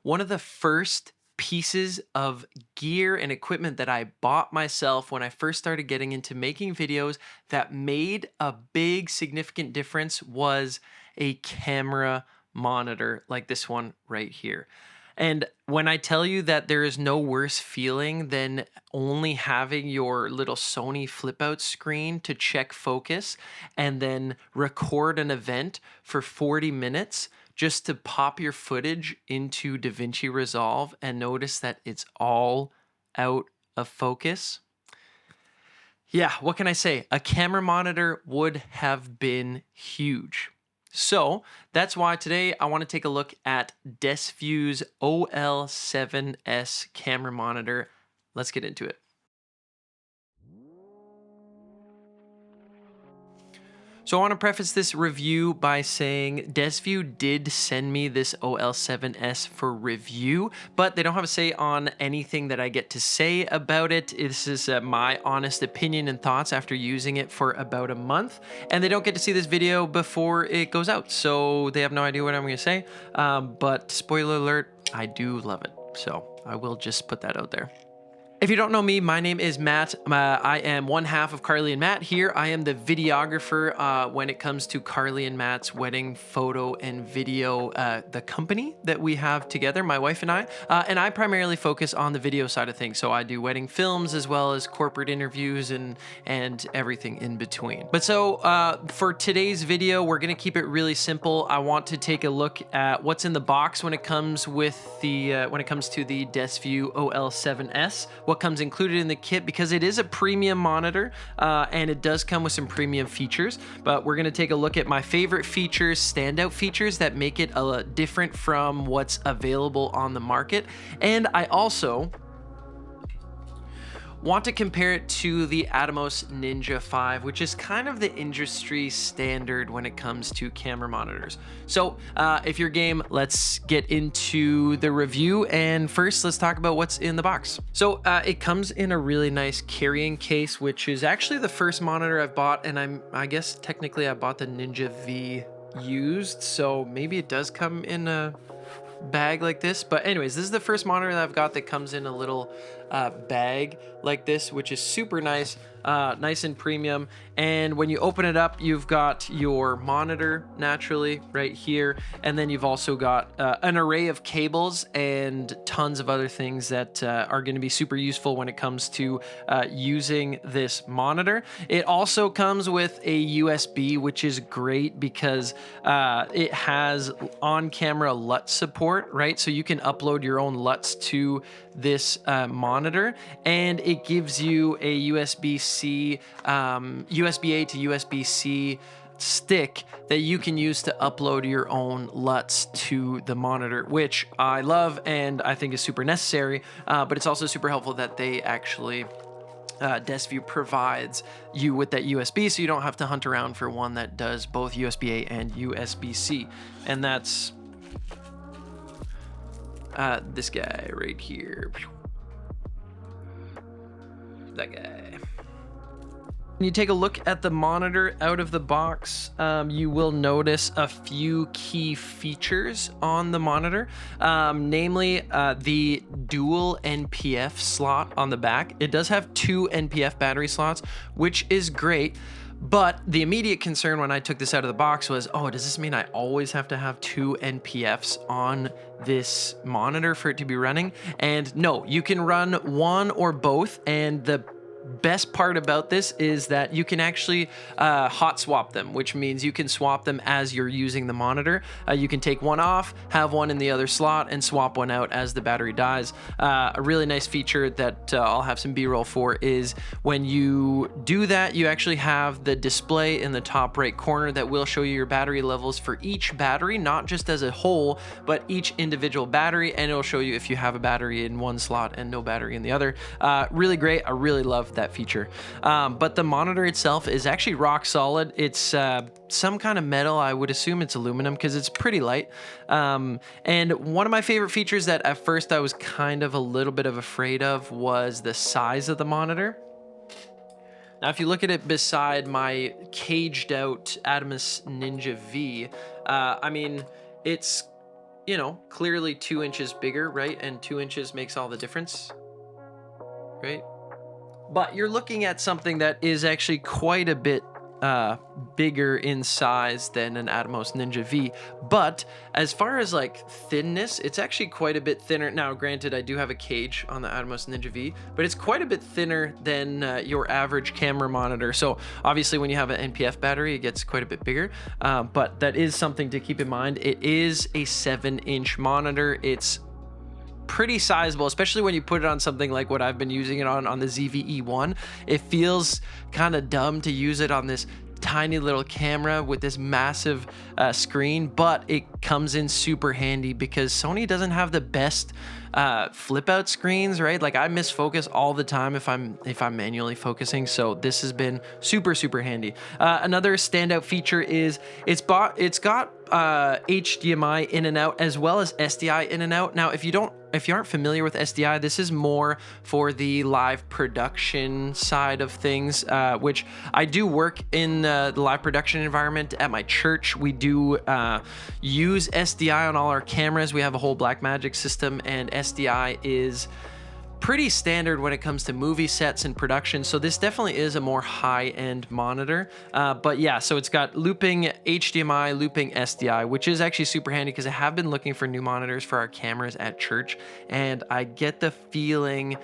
One of the first pieces of gear and equipment that I bought myself when I first started getting into making videos that made a big significant difference was a camera monitor like this one right here. And when I tell you that there is no worse feeling than only having your little Sony flip out screen to check focus and then record an event for 40 minutes just to pop your footage into DaVinci Resolve and notice that it's all out of focus. Yeah, what can I say? A camera monitor would have been huge. So that's why today I want to take a look at Desview's OL7S camera monitor. Let's get into it. So I want to preface this review by saying Desview did send me this OL7S for review, but they don't have a say on anything that I get to say about it. This is my honest opinion and thoughts after using it for about a month, and they don't get to see this video before it goes out, so they have no idea what I'm going to say. But spoiler alert, I do love it, so I will just put that out there. If you don't know me, my name is Matt. I am one half of Carly and Matt here. I am the videographer when it comes to Carly and Matt's wedding photo and video, the company that we have together, my wife and I. And I primarily focus on the video side of things. So I do wedding films as well as corporate interviews and everything in between. But so for today's video, we're going to keep it really simple. I want to take a look at what's in the box when it comes with the when it comes to the Desview OL7S. What comes included in the kit, because it is a premium monitor and it does come with some premium features. But we're going to take a look at my favorite features, standout features that make it different from what's available on the market. And I also want to compare it to the Atomos Ninja 5, which is kind of the industry standard when it comes to camera monitors. So if you're game, let's get into the review. And first, let's talk about what's in the box. So it comes in a really nice carrying case, which is actually the first monitor I've bought. And I guess technically I bought the Ninja V used, so maybe it does come in a bag like this. But anyways, this is the first monitor that I've got that comes in a little bag like this, which is super nice, nice and premium. And when you open it up, you've got your monitor naturally right here, and then you've also got an array of cables and tons of other things that are going to be super useful when it comes to using this monitor. It also comes with a USB, which is great because it has on-camera LUT support, right? So you can upload your own LUTs to this monitor, and it gives you a USB-A to USB-C stick that you can use to upload your own LUTs to the monitor, which I love and I think is super necessary, but it's also super helpful that they actually Desview provides you with that USB, so you don't have to hunt around for one that does both USB-A and USB-C. And that's this guy right here. That guy. When you take a look at the monitor out of the box, you will notice a few key features on the monitor, namely the dual NPF slot on the back. It does have 2 NPF battery slots, which is great. But the immediate concern when I took this out of the box was, oh, does this mean I always have to have 2 NPFs on this monitor for it to be running? And no, you can run one or both, and the best part about this is that you can actually hot swap them, which means you can swap them as you're using the monitor. You can take one off, have one in the other slot, and swap one out as the battery dies. A really nice feature that I'll have some B-roll for is when you do that, you actually have the display in the top right corner that will show you your battery levels for each battery, not just as a whole, but each individual battery, and it'll show you if you have a battery in one slot and no battery in the other. Really great. I really love that feature. But the monitor itself is actually rock solid. It's some kind of metal. I would assume it's aluminum because it's pretty light. And one of my favorite features that at first I was kind of a little bit of afraid of was the size of the monitor. Now, if you look at it beside my caged out Atomos Ninja V, I mean, it's you know, clearly 2 inches bigger, right? And 2 inches makes all the difference, right? But you're looking at something that is actually quite a bit bigger in size than an Atomos Ninja V. But as far as like thinness, it's actually quite a bit thinner. Now, granted, I do have a cage on the Atomos Ninja V, but it's quite a bit thinner than your average camera monitor. So obviously when you have an NPF battery, it gets quite a bit bigger. But that is something to keep in mind. It is a 7-inch monitor. It's pretty sizable, especially when you put it on something like what I've been using it on the ZV-E1. It feels kind of dumb to use it on this tiny little camera with this massive screen, but it comes in super handy because Sony doesn't have the best flip out screens, right? Like I miss focus all the time if I'm manually focusing, so this has been super handy. Another standout feature is it's got HDMI in and out as well as SDI in and out. Now if you aren't familiar with SDI, this is more for the live production side of things, which I do work in the live production environment at my church. We do use SDI on all our cameras. We have a whole Blackmagic system, and SDI is pretty standard when it comes to movie sets and production. So this definitely is a more high-end monitor. But yeah, so it's got looping HDMI, looping SDI, which is actually super handy because I have been looking for new monitors for our cameras at church, and I get the feeling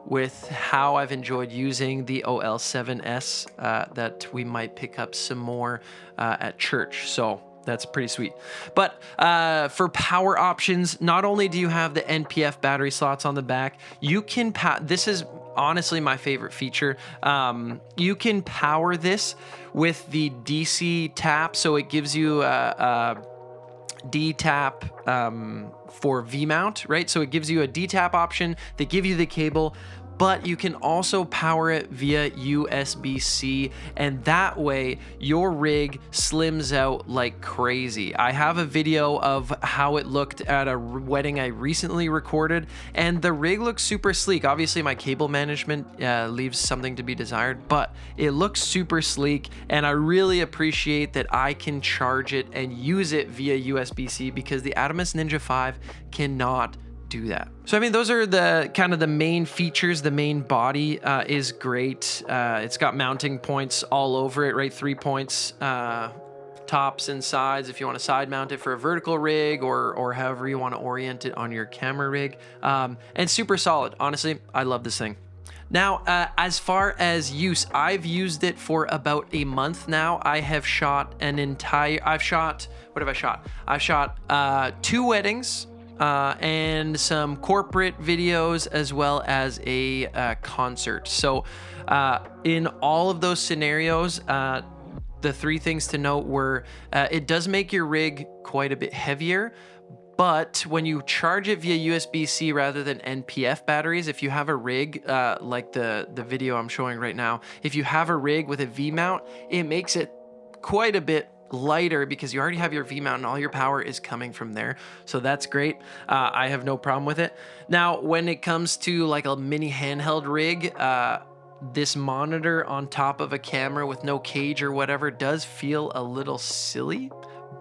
with how I've enjoyed using the OL7S that we might pick up some more at church. So that's pretty sweet. But for power options, not only do you have the NPF battery slots on the back, you can this is honestly my favorite feature. You can power this with the DC tap, so it gives you a D tap for V mount, right? So it gives you a D tap option. They give you the cable, but you can also power it via USB-C, and that way your rig slims out like crazy. I have a video of how it looked at a wedding I recently recorded, and the rig looks super sleek. Obviously my cable management leaves something to be desired, but it looks super sleek, and I really appreciate that I can charge it and use it via USB-C because the Atomos Ninja 5 cannot do that. So I mean, those are the kind of the main features. The main body is great. It's got mounting points all over it, right? 3 points, tops and sides if you want to side mount it for a vertical rig or however you want to orient it on your camera rig. And super solid. Honestly, I love this thing. Now, as far as use, I've used it for about a month now. I have shot I've shot 2 weddings, and some corporate videos as well as a concert. So in all of those scenarios, the 3 things to note were it does make your rig quite a bit heavier, but when you charge it via USB-C rather than NPF batteries, if you have a rig like the video I'm showing right now, if you have a rig with a V mount, it makes it quite a bit lighter because you already have your V mount and all your power is coming from there. So that's great. I have no problem with it. Now, when it comes to like a mini handheld rig, this monitor on top of a camera with no cage or whatever does feel a little silly.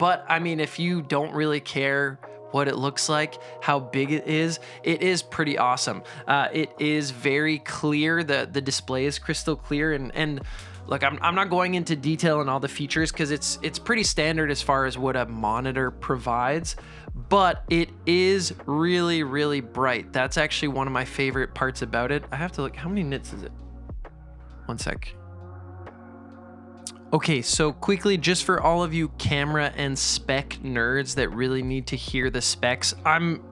But I mean, if you don't really care what it looks like, how big it is pretty awesome. It is very clear. The display is crystal clear, and look, I'm not going into detail on all the features because it's pretty standard as far as what a monitor provides, but it is really bright. That's actually one of my favorite parts about it. I have to look, how many nits is it? One sec. Okay, so quickly, just for all of you camera and spec nerds that really need to hear the specs, I'm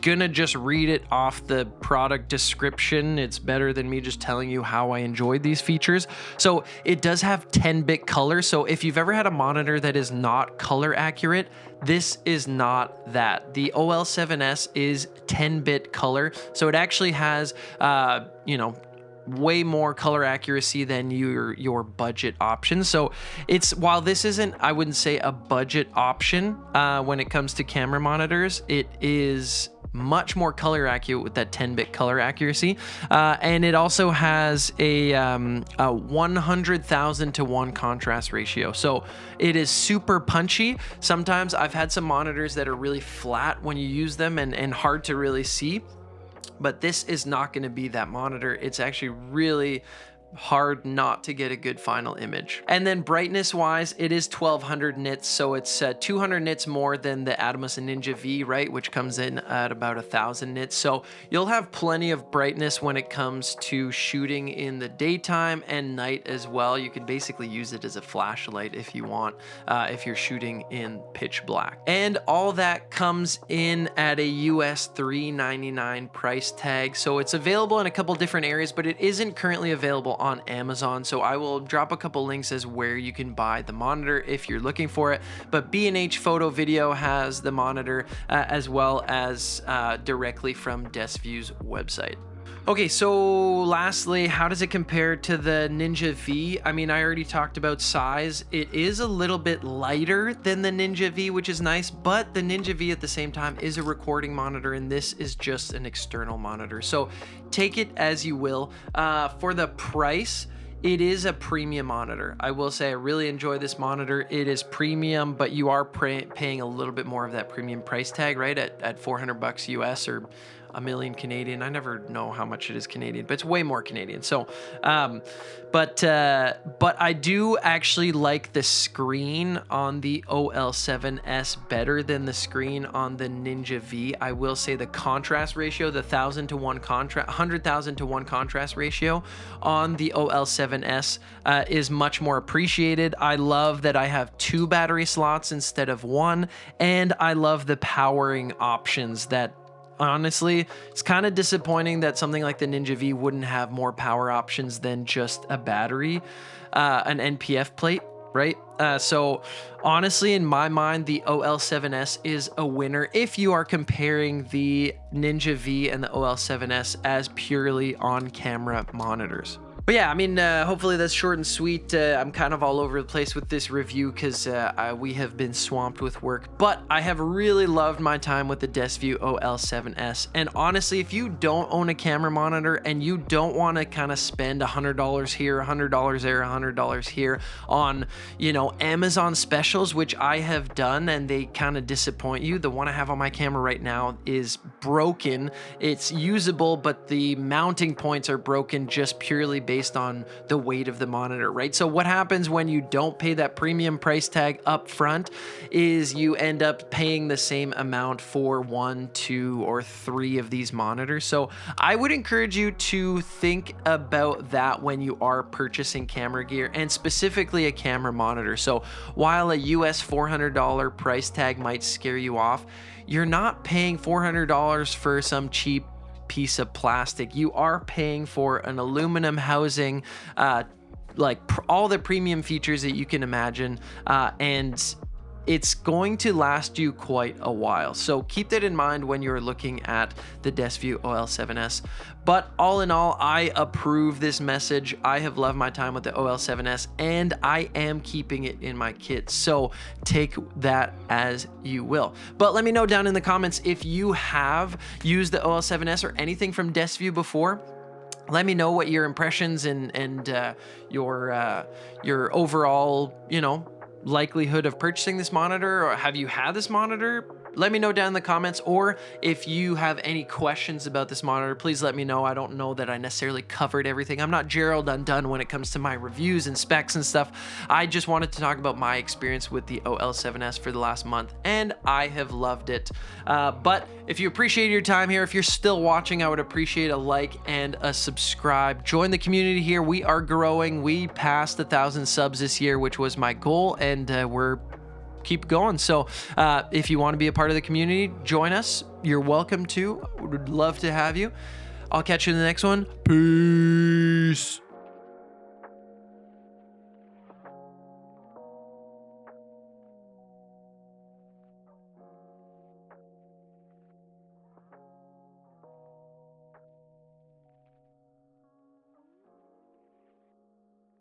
gonna just read it off the product description. It's better than me just telling you how I enjoyed these features. So it does have 10-bit color. So if you've ever had a monitor that is not color accurate, this is not that. The OL7S is 10-bit color. So it actually has, way more color accuracy than your budget option. So while this isn't, I wouldn't say a budget option when it comes to camera monitors, it is much more color accurate with that 10-bit color accuracy. And it also has a 100,000 to 1 contrast ratio. So it is super punchy. Sometimes I've had some monitors that are really flat when you use them and hard to really see, but this is not going to be that monitor. It's actually really hard not to get a good final image. And then brightness wise, it is 1200 nits, so it's 200 nits more than the Atomos and Ninja V, right, which comes in at about 1000 nits. So you'll have plenty of brightness when it comes to shooting in the daytime and night as well. You could basically use it as a flashlight if you want, if you're shooting in pitch black. And all that comes in at a US $399 price tag. So it's available in a couple different areas, but it isn't currently available on Amazon. So I will drop a couple links as where you can buy the monitor if you're looking for it. But B&H Photo Video has the monitor as well as directly from Desview's website. Okay, so lastly, how does it compare to the Ninja V? I mean, I already talked about size. It is a little bit lighter than the Ninja V, which is nice, but the Ninja V at the same time is a recording monitor, and this is just an external monitor. So take it as you will. For the price, it is a premium monitor. I will say I really enjoy this monitor. It is premium, but you are paying a little bit more of that premium price tag, right? At 400 bucks US or a million Canadian. I never know how much it is Canadian, but it's way more Canadian. So, but I do actually like the screen on the OL7S better than the screen on the Ninja V. I will say the contrast ratio, the 1,000 to 1 contrast, 100,000 to 1 contrast ratio on the OL7S is much more appreciated. I love that I have 2 battery slots instead of 1, and I love the powering options that, honestly, it's kind of disappointing that something like the Ninja V wouldn't have more power options than just a battery, an NPF plate, right? So honestly, in my mind, the OL7S is a winner if you are comparing the Ninja V and the OL7S as purely on-camera monitors. But yeah, I mean, hopefully that's short and sweet. I'm kind of all over the place with this review because we have been swamped with work, but I have really loved my time with the Desview OL7S. And honestly, if you don't own a camera monitor and you don't want to kind of spend $100 here, $100 there, $100 here on, you know, Amazon specials, which I have done, and they kind of disappoint you. The one I have on my camera right now is broken. It's usable, but the mounting points are broken just purely based on the weight of the monitor, right? So what happens when you don't pay that premium price tag up front is you end up paying the same amount for 1, 2, or 3 of these monitors. So I would encourage you to think about that when you are purchasing camera gear, and specifically a camera monitor. So while a US $400 price tag might scare you off, you're not paying $400 for some cheap piece of plastic. You are paying for an aluminum housing, like all the premium features that you can imagine, and it's going to last you quite a while. So keep that in mind when you're looking at the Desview OL7S. But all in all, I approve this message. I have loved my time with the OL7S, and I am keeping it in my kit. So take that as you will. But let me know down in the comments if you have used the OL7S or anything from Desview before. Let me know what your impressions and your overall, you know, likelihood of purchasing this monitor, or have you had this monitor? Let me know down in the comments, or if you have any questions about this monitor, please let me know. I don't know that I necessarily covered everything. I'm not Gerald Undone when it comes to my reviews and specs and stuff. I just wanted to talk about my experience with the OL7S for the last month, and I have loved it. But if you appreciate your time here, if you're still watching, I would appreciate a like and a subscribe. Join the community here. We are growing. We passed 1,000 subs this year, which was my goal, and we're keep going. So if you want to be a part of the community, join us. You're welcome to. Would love to have you. I'll catch you in the next one. Peace.